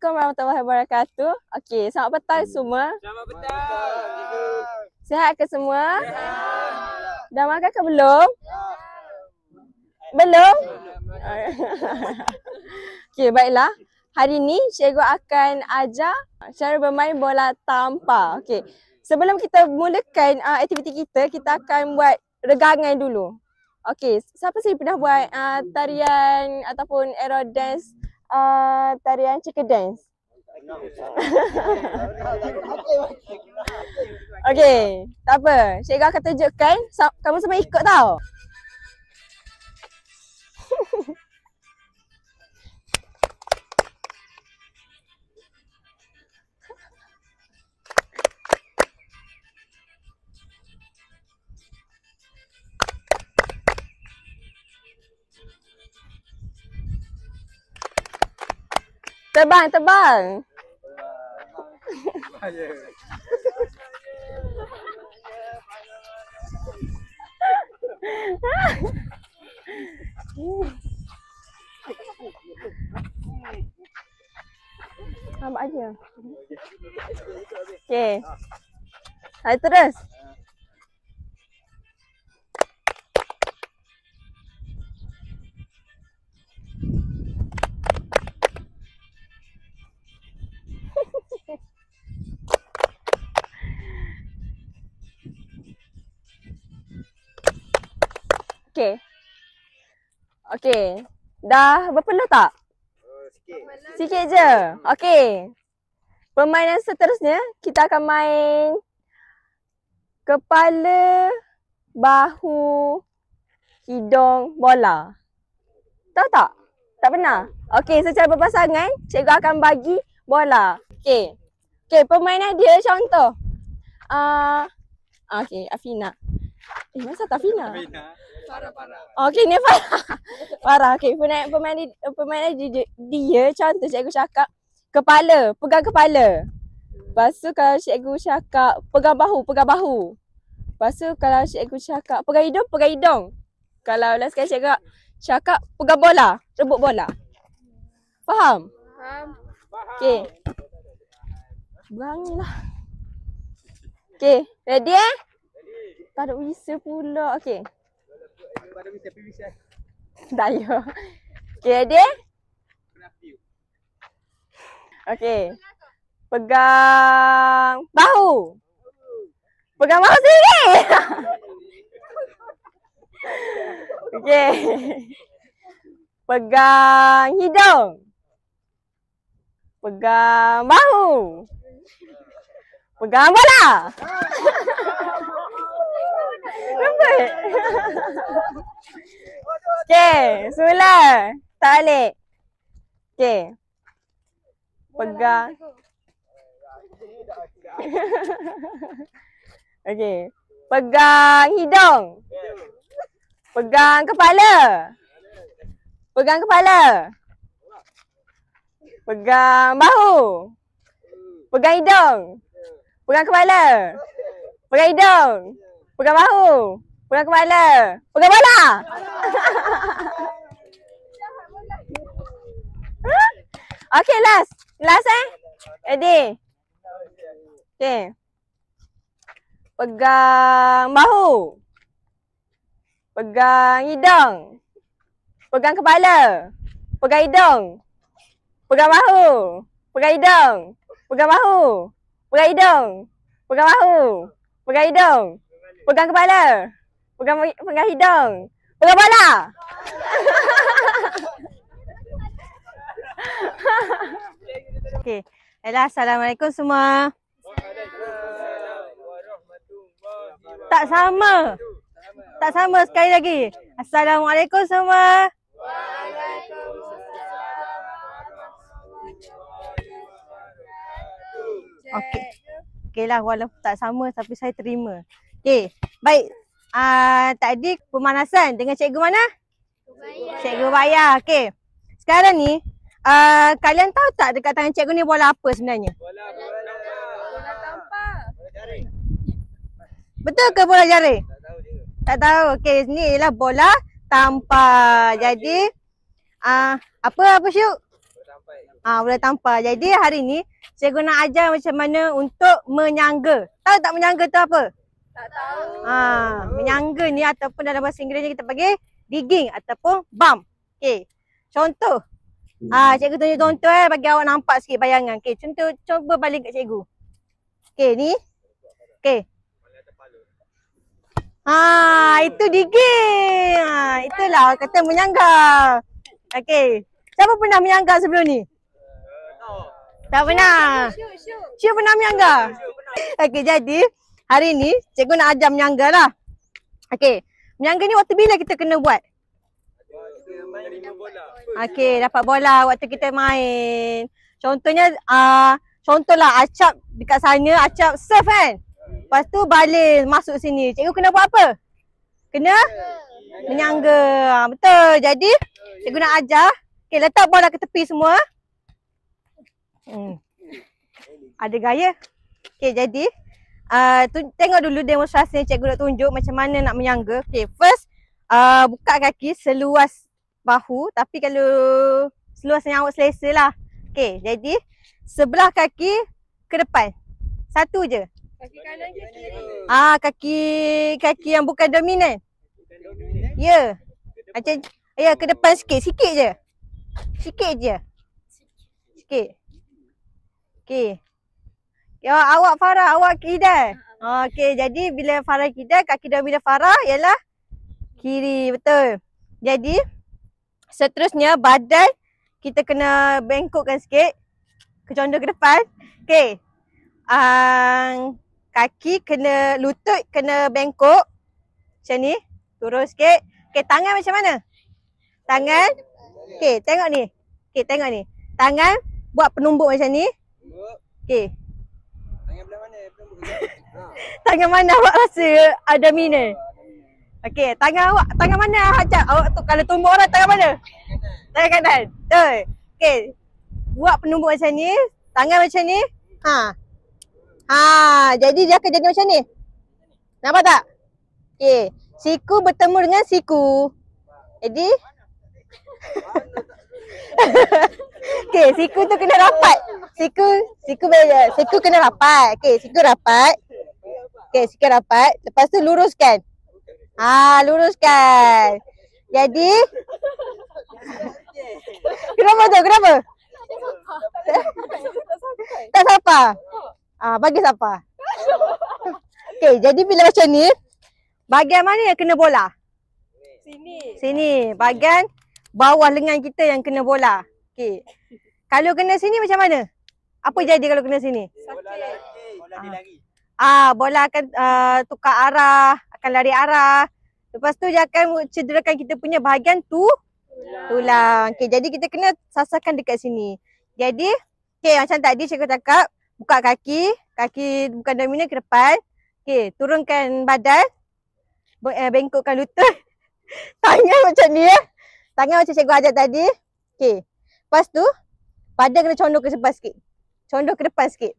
Assalamualaikum warahmatullahi wabarakatuh. Okey, selamat petang semua. Selamat petang. Sihat ke semua? Dah makan ke belum? Belum? Okey, baiklah. Hari ni cikgu akan ajar cara bermain bola tampar. Okey. Sebelum kita mulakan aktiviti kita, kita akan buat regangan dulu. Okey, siapa sih pernah buat tarian ataupun aero dance, tarian circle dance? Okey, tak apa. Cikgu akan tunjukkan. Kamu semua ikut tau. Terbang, terbang. Nampak aja. Okey. Hai terus. Okey. Okey. Dah berpeluh tak? Sikit je. Okey. Permainan seterusnya, kita akan main kepala, bahu, hidung, bola. Tahu tak? Tak pernah? Okey, secara berpasangan, cikgu akan bagi bola. Okey. Okey, permainan dia contoh. Okey, Afina. Masa tak Afina? Farah. Okey, ni Farah. Farah. Okey, permainan dia contoh cikgu cakap kepala, pegang kepala. Lepas tu kalau cikgu cakap pegang bahu, pegang bahu. Lepas tu kalau cikgu cakap pegang hidung. Kalau last kali cikgu cakap pegang bola, rebut bola. Faham? Faham. Okey. Berangilah. Okey, ready eh? Tak ada whistle pula. Okey. Tak ya. Okey, ready eh? Okey. Pegang bahu. Pegang bahu sendiri. Okey. Pegang hidung. Pegang bahu. Pegang bola. Lembut. Okey, semula. Tak balik. Okey. Pegang. Okey. Pegang hidung. Pegang kepala. Pegang kepala. Pegang bahu. Pegang hidung. Pegang kepala. Pegang hidung. Pegang bahu. Pegang kepala. Pegang bola. Okey, last. Last eh. Ready? Okey. Pegang bahu. Pegang hidung. Pegang kepala. Pegang hidung. Pegang bahu. Pegang hidung. Pegang bahu. Pegang hidung. Pegang bahu. Pegang hidung. Pegang kepala. Pegang hidung. Pegang bola. Okey. Assalamualaikum semua. Tak sama. Tak sama sekali lagi. Assalamualaikum semua. Okey. Okeylah, walaupun tak sama tapi saya terima. Okey, baik. Tadi pemanasan dengan cikgu mana? Cikgu Baya. Okey. Sekarang ni kalian tahu tak dekat tangan cikgu ni bola apa sebenarnya? Bola tampar. Bola jaring. Betul ke bola jaring? Tak tahu dia. Tak tahu. Okey, ni ialah bola tampar. Jadi apa Syuk? Bola tampar. Jadi hari ni cikgu nak ajar macam mana untuk menyangga. Tahu tak menyangga tu apa? Tak tahu. Menyangga ni ataupun dalam bahasa Inggerisnya kita panggil digging ataupun bump. Okey. Contoh. Cikgu tunjuk contoh bagi awak nampak sikit bayangan. Okey, contoh cuba balik kat cikgu. Okey, ni. Okey. Itu digging. Itulah kata menyangga. Okey. Siapa pernah menyangga sebelum ni? Tak pernah. Syuk pernah menyangga? Okey, jadi hari ni cikgu nak ajar menyangga lah. Okey. Menyangga ni waktu bila kita kena buat? Okey, dapat bola waktu kita main. Contohnya, contohlah acap dekat sana, acap serve kan? Lepas tu balik masuk sini. Cikgu kena buat apa? Kena menyangga. Betul. Jadi, cikgu nak ajar. Okey, letak bola ke tepi semua. Ada gaya. Okey, jadi tengok dulu demonstrasi yang cikgu nak tunjuk macam mana nak menyangga. Okey, first buka kaki seluas bahu, tapi kalau seluas yang awak selesa lah. Okey, jadi sebelah kaki ke depan. Satu je. Kaki kanan ke kiri? Kaki yang bukan dominan. Ya. Macam ke depan sikit. Sikit je. Sikit je. Sikit. Okey. Ya, awak Farah, awak kidal. Okey, jadi bila Farah kidal, kaki dominan Farah ialah kiri. Betul. Jadi seterusnya badan kita kena bengkokkan sikit. Condong ke depan. Okey. Kaki kena, lutut kena bengkok. Macam ni. Turun sikit. Okey, tangan macam mana? Tangan. Okey, tengok ni. Okey, tengok ni. Tangan buat penumbuk macam ni. Okey. Tangan belah mana? Tangan mana awak rasa dominan? Okey, tangan mana hajat? Awak tu kalau tumbuk orang tangan mana? Tangan kanan. Betul. Okey. Buat penumbuk macam ni, tangan macam ni. Jadi dia akan jadi macam ni. Nampak tak? Okey. Siku bertemu dengan siku. Jadi okey, siku tu kena rapat. Siku kena rapat. Okey, siku rapat. Okey, siku rapat. Lepas tu luruskan. Luruskan. Jadi kenapa tu? Kenapa? Tak sapa. Bagi sapa. Okey, jadi bila macam ni, bahagian mana yang kena bola? Sini. Bahagian bawah lengan kita yang kena bola. Okey. Kalau kena sini macam mana? Apa jadi kalau kena sini? Lari. Bola akan tukar arah, akan lari arah. Lepas tu dia akan cederakan kita punya bahagian tulang. Okey, jadi kita kena sasarkan dekat sini. Jadi, okey, macam tadi cikgu cakap, buka kaki bukan dominan ke depan. Okey, turunkan badan. Bengkokkan lutut. Tangan macam ni ya. Tangan macam cikgu ajar tadi. Okey. Lepas tu, badan kena condong ke depan sikit. Condong ke depan sikit.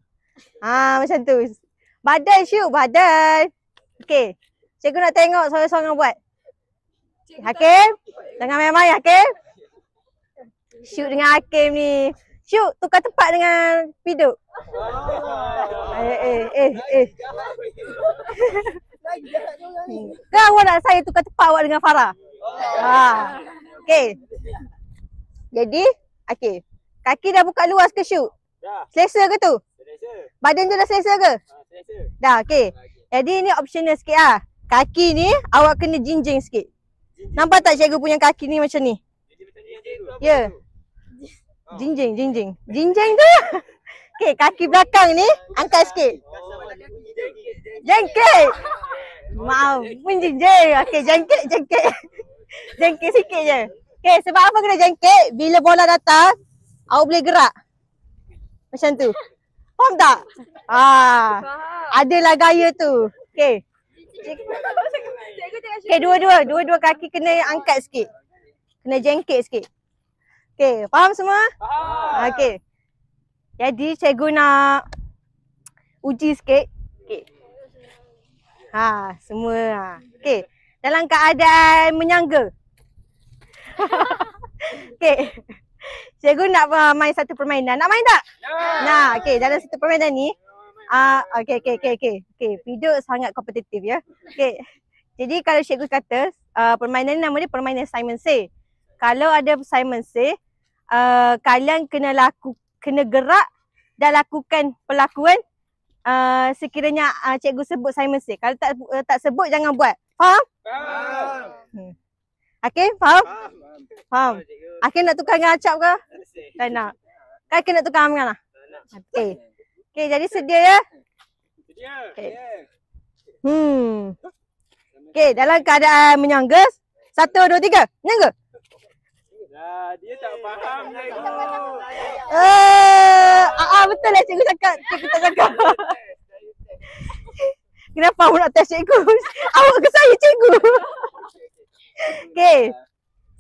Macam tu. Badan Syuk, badan. Okey. Cikgu nak tengok seorang-seorang buat. Hakim. Jangan main-main Hakim. Syuk dengan Hakim ni. Syuk, tukar tempat dengan Piduk. Kan awak nak saya tukar tempat awak dengan Farah? Okey. Jadi, okey. Kaki dah buka luas ke Syuk? Dah. Selesa ke tu? Selesa. Badan tu dah selesa ke? Selesa. Dah, okey. Jadi ni optional sikit lah. Kaki ni awak kena jinjing sikit. Nampak tak cikgu punya kaki ni macam ni? Ya. Jinjing. Jinjing tu. Okey, kaki belakang ni angkat sikit. Jengkit. Maaf, menjinjing. Okey, jengkit. Jengkit sikit je. Okey, sebab apa kena jengkit? Bila bola datang, awak boleh gerak. Macam tu. Faham tak? Adalah gaya tu. Okey. Okey, dua kaki kena angkat sikit. Kena jengkit sikit. Okey, faham semua? Faham. Okey. Jadi cikgu nak uji sikit. Okey. Semua. Okey. Dalam keadaan menyangga. Okey. Cikgu nak main satu permainan. Nak main tak? Nah, okey, dalam satu permainan ni okey. Video sangat kompetitif ya. Okey. Jadi kalau cikgu kata permainan ni nama dia permainan Simon Say. Kalau ada Simon Say, kalian kena gerak dan lakukan perlakuan sekiranya cikgu sebut Simon Say. Kalau tak sebut jangan buat. Faham? Okey, faham? Faham. Akhir nak tukar dengan Acap ke? Tak nak. Kan kena tukar dengan lah. Okey. Okey, jadi sedia ya? Sedia. Okey. Okey, dalam keadaan menyangga. 1, 2, 3. Menyangga. Dia tak faham cikgu. Betul lah cikgu cakap. Cikgu tak cakap. Kenapa awak nak test cikgu? Awak ke saya cikgu? Okey.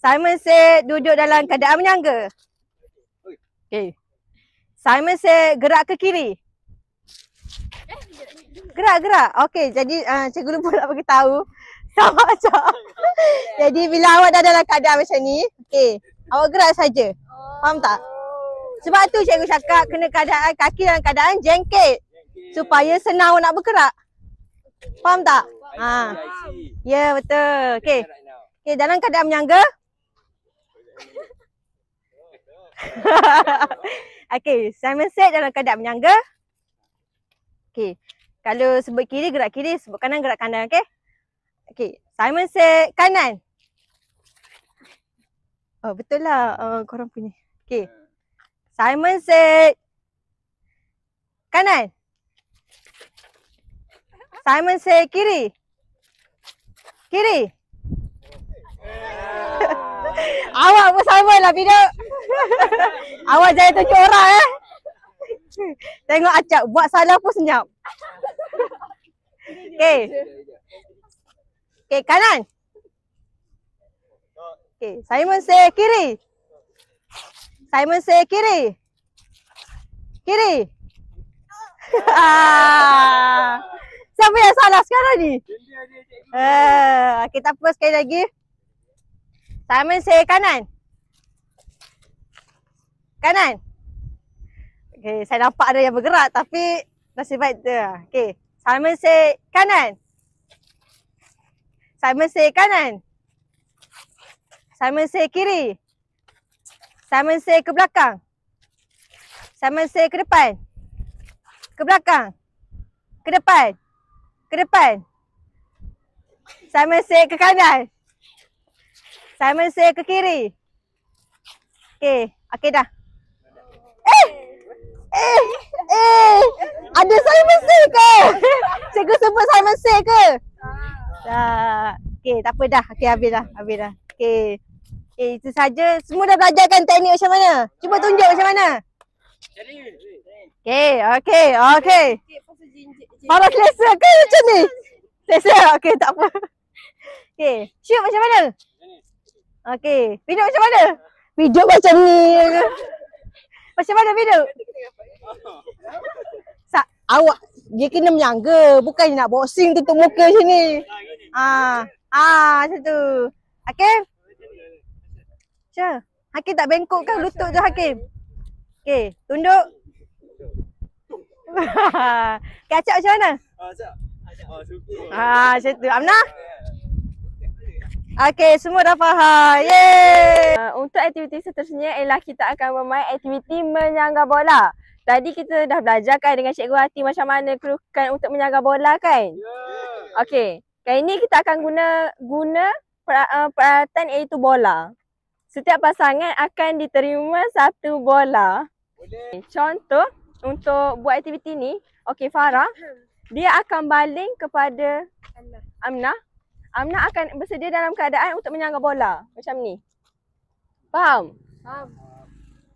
Simon Say duduk dalam keadaan menyangga. Okey. Simon Say gerak ke kiri. Gerak. Okey, jadi cikgu lupa nak bagi tahu. Sama Acap. Jadi bila awak dah dalam keadaan macam ni, okey, awak gerak saja. Faham tak? Sebab tu cikgu cakap kena keadaan kaki dalam keadaan jengket supaya senang awak nak bergerak. Faham tak? Ya, betul. Okey. Okey, dalam keadaan menyangga. Okey, Simon Say dalam keadaan menyangga. Okey. Kalau sebut kiri, gerak kiri. Sebut kanan, gerak kanan. Okey. Okey. Simon Say kanan. Oh, betul lah korang punya. Okey. Simon Say kanan. Simon Say kiri. Kiri. Awak pun sama lah video. Awak jangan tunjuk orang Tengok Acap buat salah pun senyap. Okey. Okey, kanan. Okey, Simon Say kiri. Simon Say kiri. Kiri. Siapa yang salah sekarang ni? Okey, tak apa, sekali lagi. Simon Say kanan. Kanan. Okey, saya nampak ada yang bergerak tapi nasib baik dia. Okey, Simon Say kanan. Simon Say kanan. Simon Say kiri. Simon Say ke belakang. Simon Say ke depan. Ke belakang. Ke depan. Ke depan. Simon Say ke kanan. Simon Say ke kiri. Okey, okey dah. Ada Simon Say ke? Cikgu sebut Simon Say ke? Dah. Okey, tak apa dah. Okey, habis dah. Okey. Okey, itu saja. Semua dah belajar kan teknik macam mana? Cuba tunjuk macam mana. Okey. Para selesa ke macam ni? Selesa. Okey, tak apa. Okey, shoot macam mana? Okey, video macam mana? Video macam ni. Macam mana video? Awak dia kena menyangga, bukan nak boxing tutup muka macam ni. Macam tu. Hakim? Macam? Hakim tak bengkokkan lutut tu Hakim? Okey, tunduk. Acap macam mana? Macam tu. Amnah? Okey, semua dah faham. Yeay! Untuk aktiviti seterusnya ialah kita akan bermain aktiviti menyangga bola. Tadi kita dah belajar kan dengan Cikgu Hati macam mana kerukan untuk menyangga bola kan? Okey, kali ni kita akan guna peralatan iaitu bola. Setiap pasangan akan diterima satu bola. Contoh untuk buat aktiviti ni, okey, Farah, dia akan baling kepada Amnah. Amnah akan bersedia dalam keadaan untuk menyangga bola. Macam ni. Faham? Faham.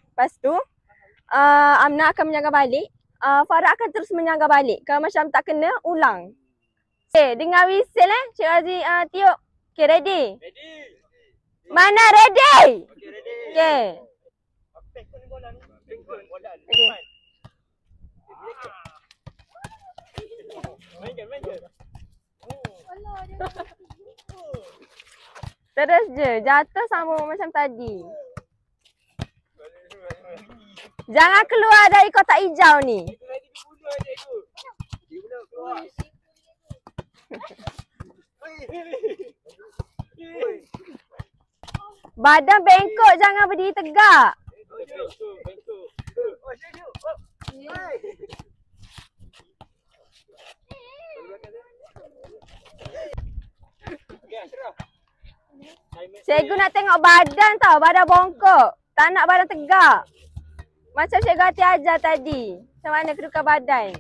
Lepas tu, Amnah akan menyangga balik. Farah akan terus menyangga balik. Kalau macam tak kena, ulang. Okay, dengar whistle Cik Razi tiup. Okay, ready? Ready. Mana ready? Okay, ready. Okay. Okay. Mainkan. Terus je, jatuh sama macam tadi. Jangan keluar dari kotak hijau ni. Cikgu ready dibunuh cikgu. Cikgu keluar. Badan bengkok, jangan berdiri tegak. Bengkok. Oh, cikgu. Okey, Ashraf. Cikgu nak tengok badan tau, badan bongkok. Tak nak badan tegak. Macam Cikgu Hati ajar tadi. Macam mana kedudukan badan.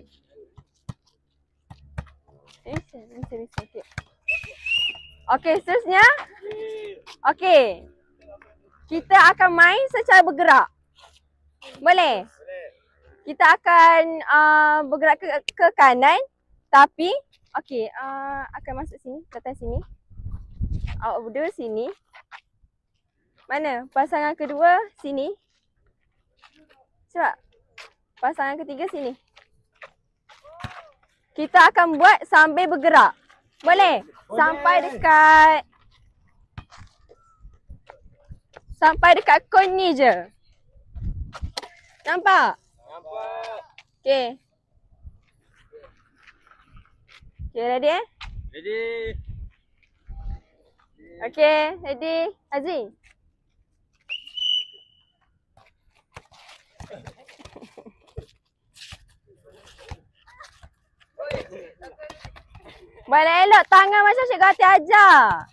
Okey, seterusnya. Okey. Kita akan main secara bergerak. Boleh? Kita akan bergerak ke kanan. Tapi, okey, akan masuk sini, datang sini. Awak berdua sini. Mana? Pasangan kedua sini. Cepat. Pasangan ketiga sini. Kita akan buat sambil bergerak. Boleh? Sampai dekat kon ni je. Nampak? Nampak. Okey. Okay, ready Ready. Okay, ready. Azri. Boleh elok tangan macam Cikgu Hati ajar.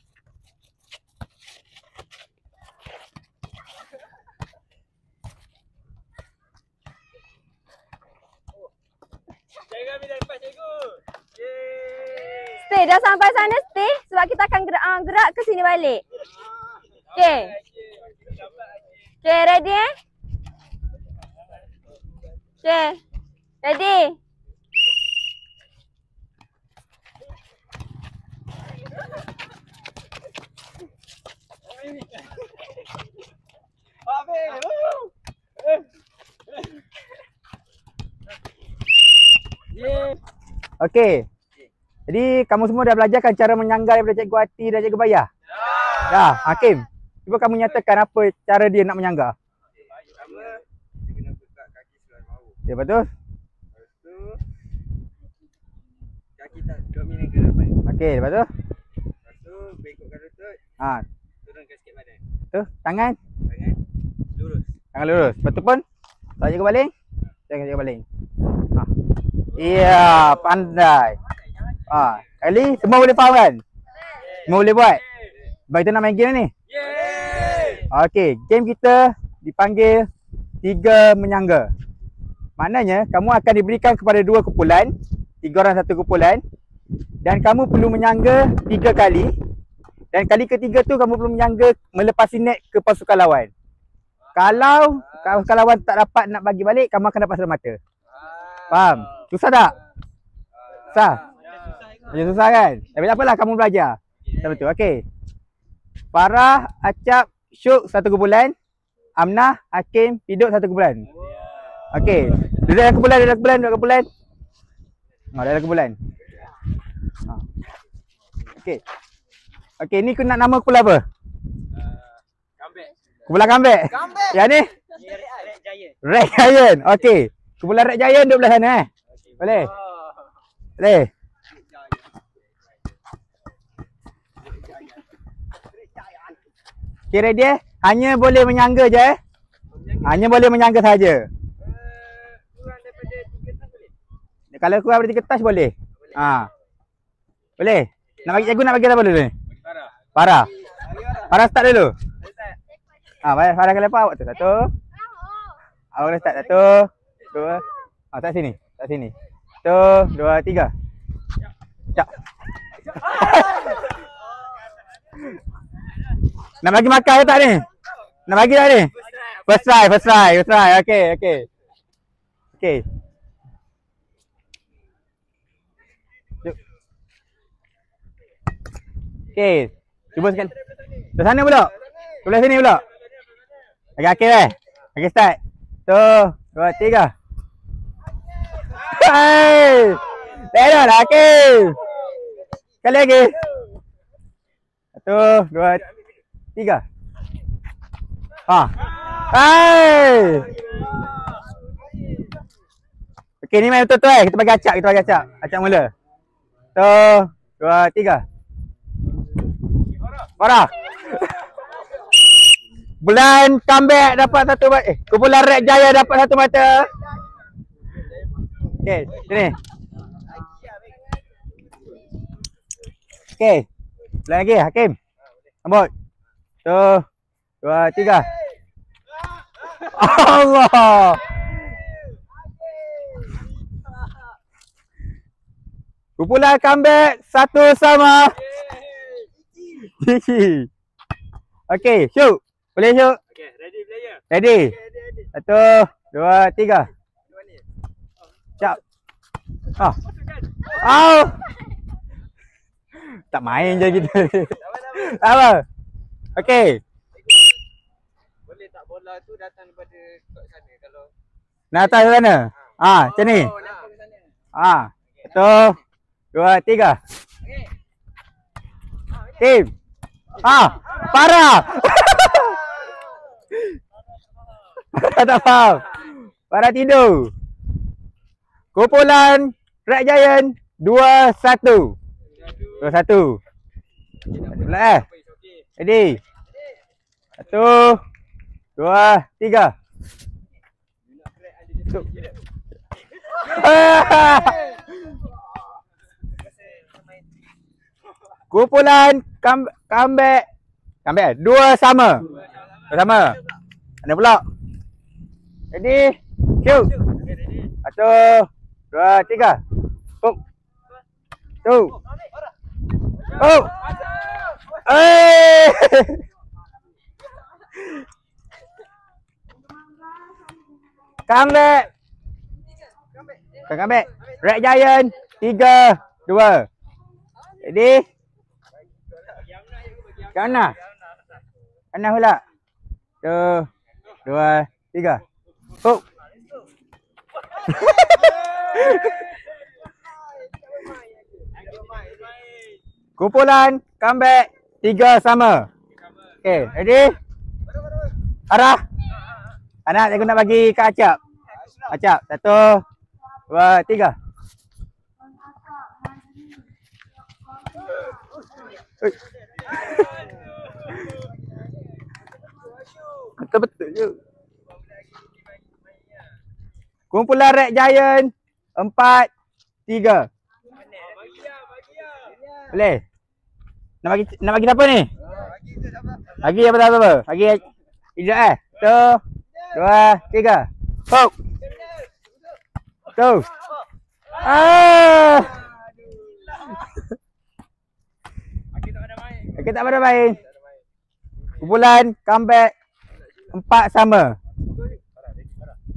Cikgu ambil dah lepas cikgu. Yeay. Stay, dah sampai sana stay sebab kita akan gerak ke sini balik. Okay. Okay, ready Okay. Ready? Okey. Jadi kamu semua dah belajarkan cara menyangga daripada Cikgu Hati dan Cikgu Bayah? Dah. Hakim, cuba kamu nyatakan apa cara dia nak menyangga. Pertama, kita kena buka kaki sebelah bawah. Ya, betul? Lepas tu, kaki tak dominan ke depan. Okey, lepas tu? Lepas tu, bengkokkan lutut, Ha, turunkan sikit badan. tu tangan, Tangan lurus. tangan lurus. Lepas tu pun tak jaga baling. Jangan jaga baling. Ha. Iya, pandai. Ha, kali semua boleh faham kan? Semua boleh buat. Baik, kita nak main game ni. Yeay! Okey, game kita dipanggil 3 menyangga. Maknanya kamu akan diberikan kepada 2 kumpulan, 3 orang 1 kumpulan, dan kamu perlu menyangga 3 kali. Dan kali ketiga tu kamu perlu menyangga melepasi net ke pasukan lawan. Kalau pasukan lawan tak dapat nak bagi balik, kamu akan dapat semata. Faham? Susah tak? Susah? Macam susah kan? Tapi tak apalah, kamu belajar. Betul, okey. Farah, Acap, Syuk 1 kumpulan. Amnah, Hakim, Piduk 1 kumpulan. Okey. Duduk dalam kumpulan, duduk dalam kumpulan. Dalam kumpulan. Okey. Okey, ni nak nama kumpulan apa? Comeback. Kumpulan Comeback. Yang ni? Red Giant. Red Giant. Okey. Kumpulan Red Giant duduk belah sana Boleh? Boleh? Okay, ready Hanya boleh menyangga je Hanya boleh menyangga saja. Kurang daripada 3 tas boleh? Kalau kurang daripada 3 tas boleh. Ha. Boleh? Nak bagi cikgu nak bagi apa dulu ni? Farah. Farah. Farah start dulu. Ha, Farah kali apa awak tu? 1. Awak kena start 1, 2. Ha, tak sini. Tak sini. 1, 2, 3. Cak. Nak bagi makan ke tak ni? Nak bagi tak ni? First try. Okey. Okey. Okey. Cuba sekali. Dari sana pula. Sebelah sini pula. Okey, Okey, start. 1, 2, 3. Hai. Dah lah, okey. Sekali lagi. 1, 2, 3. Ha. Hai. Okey, ni main betul-betul Kita bagi acak, Acak mula. 1, 2, 3. Farah. Bulan comeback dapat satu mata. Kumpulan Red Jaya dapat satu mata. Okey, sini. Okey. Bulan lagi Hakim. Sambut. 1, 2, 3. Allah. Kumpulan comeback satu sama. Okey, shoot. Boleh shoot? Okay, ready player. Ready. 1, 2, 3. Siap. Ah. Oh. Tak main je kita. Tak apa. Okey. Boleh tak bola tu datang daripada kat sana kalau Nak atas ke sana? Macam ni. nampak ke sana. 1, 2, 3. Tim. Farah. Farah tak faham. Farah tidur. Kumpulan Red Giant 2-1. 2-1. Boleh Ready. 1, 2, 3. Kumpulan comeback 2 sama. 2 sama. Ada pula. Ready. Shoot. 1, 2, 3. Hook. Tu. Oh. Comeback. Comeback. Red Giant 3-2. Ready. Kanan. Kanan pula. 1, 2, 3. Hook. Kumpulan comeback 3 sama. Okay, ready? Arah. Anak aku nak bagi kat Acap. Acap. 1, 2, 3. Betul-betul je. Kumpulan Red Giant 4-3. Boleh? Nak bagi siapa ni? Bagi apa? Bagi Ijat 1, 2, 3. Hook. Tu. Okey, tak pada main. Kumpulan comeback 4 sama.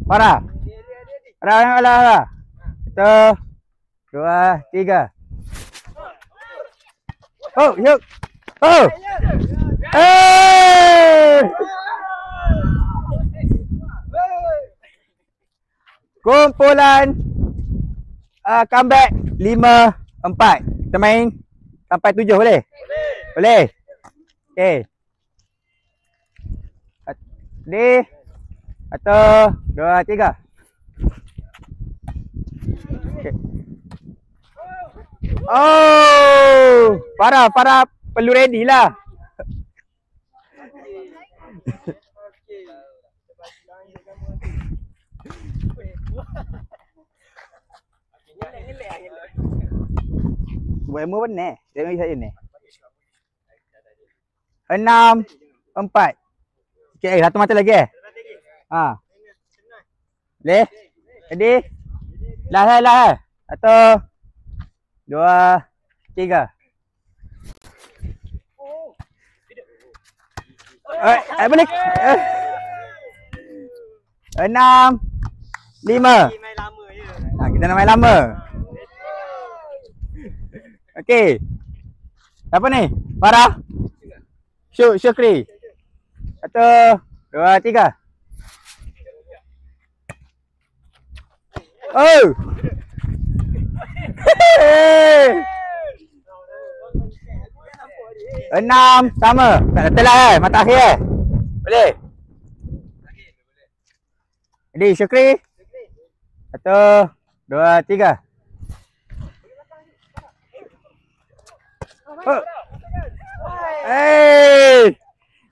Farah. Farah. 1, 2, 3. Oh, yuk. Oh. Kumpulan comeback 5-4. Kita main sampai 7 boleh? Boleh. Okey. Ready. 1, 2, 3. Okay. Oh, Farah perlu ready lah. Buat ilmu benar. Dia bagi saya ni. 6, 4. Okey, satu mata lagi Boleh? Ready? Lah. 1, 2, 3. Boleh? 6, 5. Kita nak main lama. Okey. Apa ni? Farah. Syukri. 1, 2, 3. Oh. 6 sama. Tak betul lah mata akhir Boleh? Jadi Syukri. 1, 2, 3.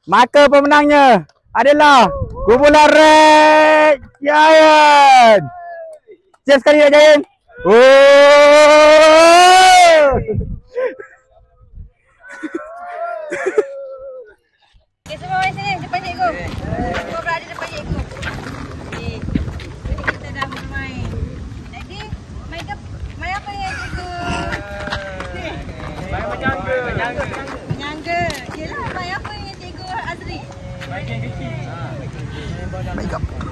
Maka pemenangnya adalah kumpulan Red Giant. Cheers sekali Red Giant. Okay, semua main sini depan cikgu. Semua berada depan cikgu. Okay. Jadi kita dah bermain. Jadi main apa ni cikgu? Main menyangga. Menyangga. Yelah, main apa ni cikgu Azri? Main game kecil.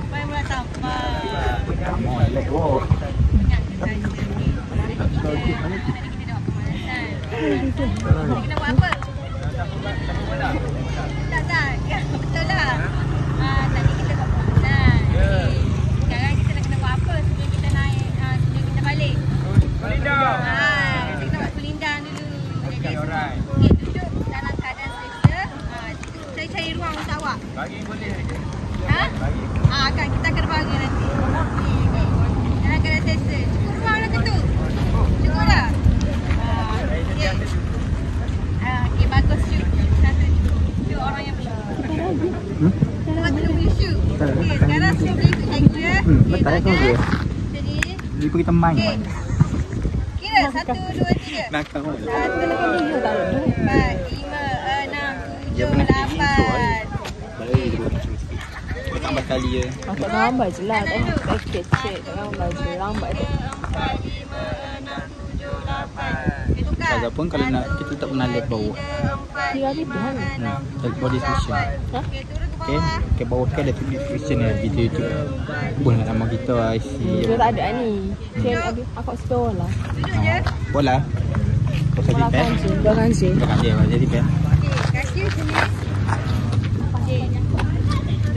Main bola tampar. Come on, let's go. Ingat kita ada ni. Tadi kita dah pemanasan. Tadi kita buat apa? Tak. Ya, betul lah. Tadi kita buat pemanasan. Sekarang kita nak kena buat apa sebelum kita naik, sebelum kita balik? Kulindang. Kita kena buat kulindang dulu. Jadi, okay, duduk dalam keadaan selesa. Saya cari ruang untuk awak. Bagi boleh. Ha? Kan kita akan bagi nanti. Okay. Dalam keadaan selesa. Cukup ruang dah tentu? Cukup dah? Okay. Okay, bagus shoot. Satu shoot orang yang shoot. Satu boleh shoot. Okay, sekarang semua boleh ikut cikgu ya. Okay, tangan. Jadi. Dia pergi teman. Okay. Kira 1, 2, 3. 1, 2, 3, 4, 5, 6, 7, 8. Tambah kali je. Tak gambar je lah. Tak paket cek. Tak gambar je. Lambat je. 4, 5, 6, 7, 8. Tukar. Walaupun kalau nak kita tak pernah lihat bawah. Kira gitu kan? Body description. Okay, turun ke bawah. Ke bawah kan ada description dia video tu. Buat nama kita IC. Dia tak ada ni. Saya aku explore lah. Duduk je. Bola. Pasal di pen. Belakang je. Belakang dia jadi pen. Okay, kaki sini. Okay.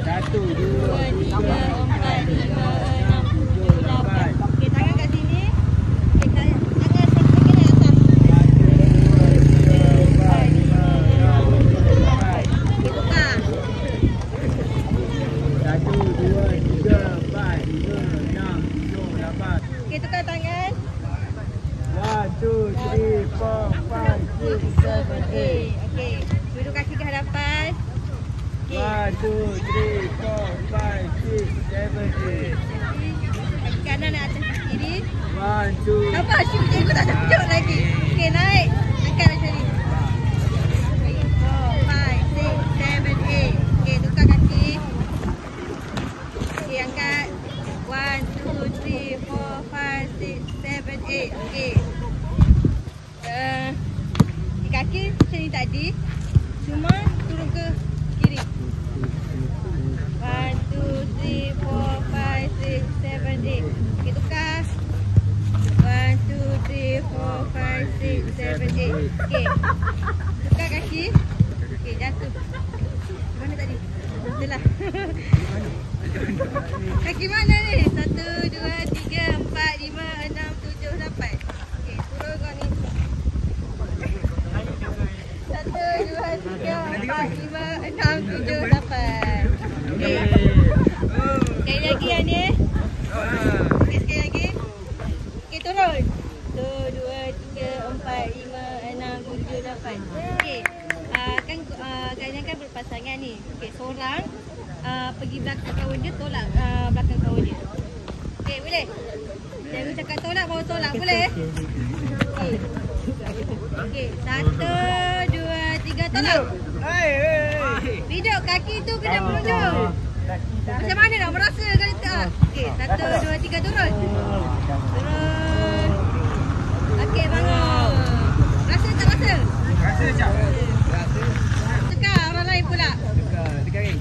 1, 2, 3, 4, 5, 6, 7, 8. Okay, tangan kat sini. Okay, tangan di atas. Okay, tukar. 1, 2, 3, 4, 5, 6, 7, 8. Okay, tukar tangan. 1, 2, 3, 4, 5, 6, 7, 8. Okay, duduk kaki ke hadapan. 1, 2, 3, 4, 5, 6, 7, 8. Kaki kanan dan atas kaki kiri. 1, 2. Nampak shoot cikgu tak tunjuk lagi. Okay, naik. Angkat macam ni. 3, 4, 5, 6, 7, 8. Okay, tukar kaki. Okay, angkat. 1, 2, 3, 4, 5, 6, 7, 8. Okay. Kaki macam ni tadi. Cuma turun ke kiri. 1, 2, 3, 4, 5, 6, 7, 8. Okay, tukar. 1, 2, 3, 4, 5, 6, 7, 8. Okay. Tukar kaki. Okay, jatuh. Mana tadi? Betul lah. Kaki mana ni? 1, 2, 3, 4, 5, 6, 7, 8. Okay, turun kau ni. 1, 2, 3, 4, 5, 6, 7, 8. Okay. Sekali lagi yang ni. Okay, sekali lagi. Okay, turun. 1, 2, 3, 4, 5, 6, 7, 8. Okay. Kalian kan berpasangan ni. Okay, seorang pergi belakang kawan dia, tolak belakang kawan dia. Okay, boleh? Jangan cakap tolak, baru tolak. Boleh? Okay. Okay, 1, 2, 3, tolak. Hidup kaki tu kena menunjuk. Macam mana nak merasa kali tak? Okay, 1, 2, 3, turun. Turun. Okay, bangun. Rasa tak rasa? Rasa jap. Tukar orang lain pula. Tukar ni.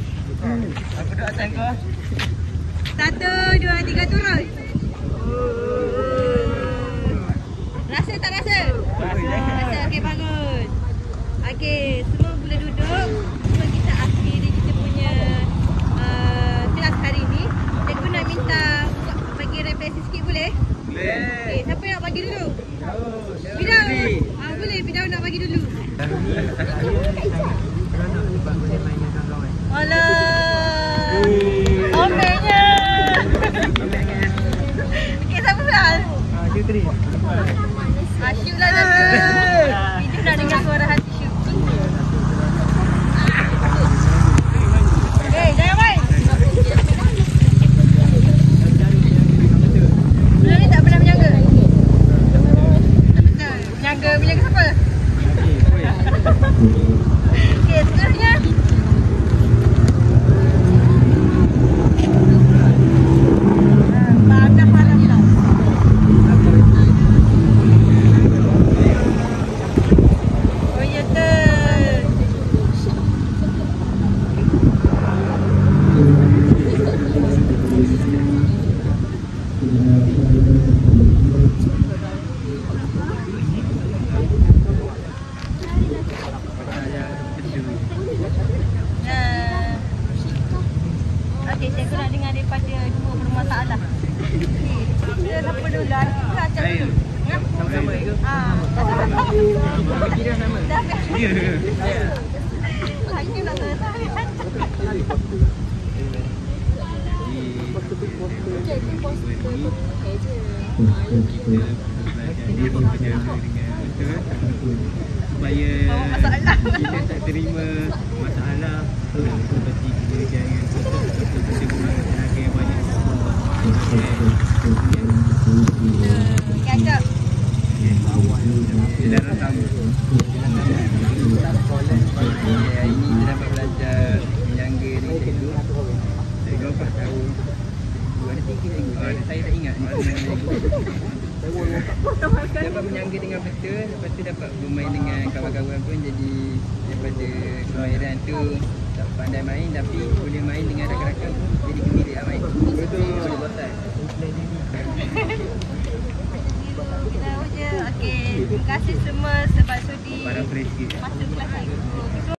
Aku duduk atas kau. 1, 2, 3, turun. Rasa tak rasa? Rasa. Okay, bangun. Okay, semua boleh duduk. Cuma kita akhiri kita punya kelas hari ni. Cikgu nak minta bagi refleksi sikit boleh? Boleh. Okay, siapa nak bagi dulu? Fidau. Boleh, Fidau nak bagi dulu. Alah. Omelnya. Okay, siapa pula? Syuk lah dah tu. Video nak dengar suara hati Syuk. Jangan main. Bulan ni tak pernah menyangga? Betul. Menyangga siapa? Okey, seterusnya. Pada haram lah. Oh ya tu. Okey, saya nak dengar daripada dua bermasalah. Kita apa dulu lah? Kacau dulu. Sama-sama ke? Kira nama? Ya. Saya nak tahu. Supaya kita tak terima masalah seperti kita jangan guna tenaga yang banyak. Kacau. Dilarang tamu. Hari ini kita dapat belajar menyangga dengan cikgu. Cikgu 4 tahun. Ada 3 lagi. Saya tak ingat dapat menyangga dengan betul. Lepas tu dapat bermain dengan kawan-kawan pun. Jadi daripada kelahiran tu tak pandai main tapi boleh main dengan rakan-rakan pun jadi gembira lah main. Betul. Boleh bosan. Okey, terima kasih semua sebab sudi Para fresh sikit. masuk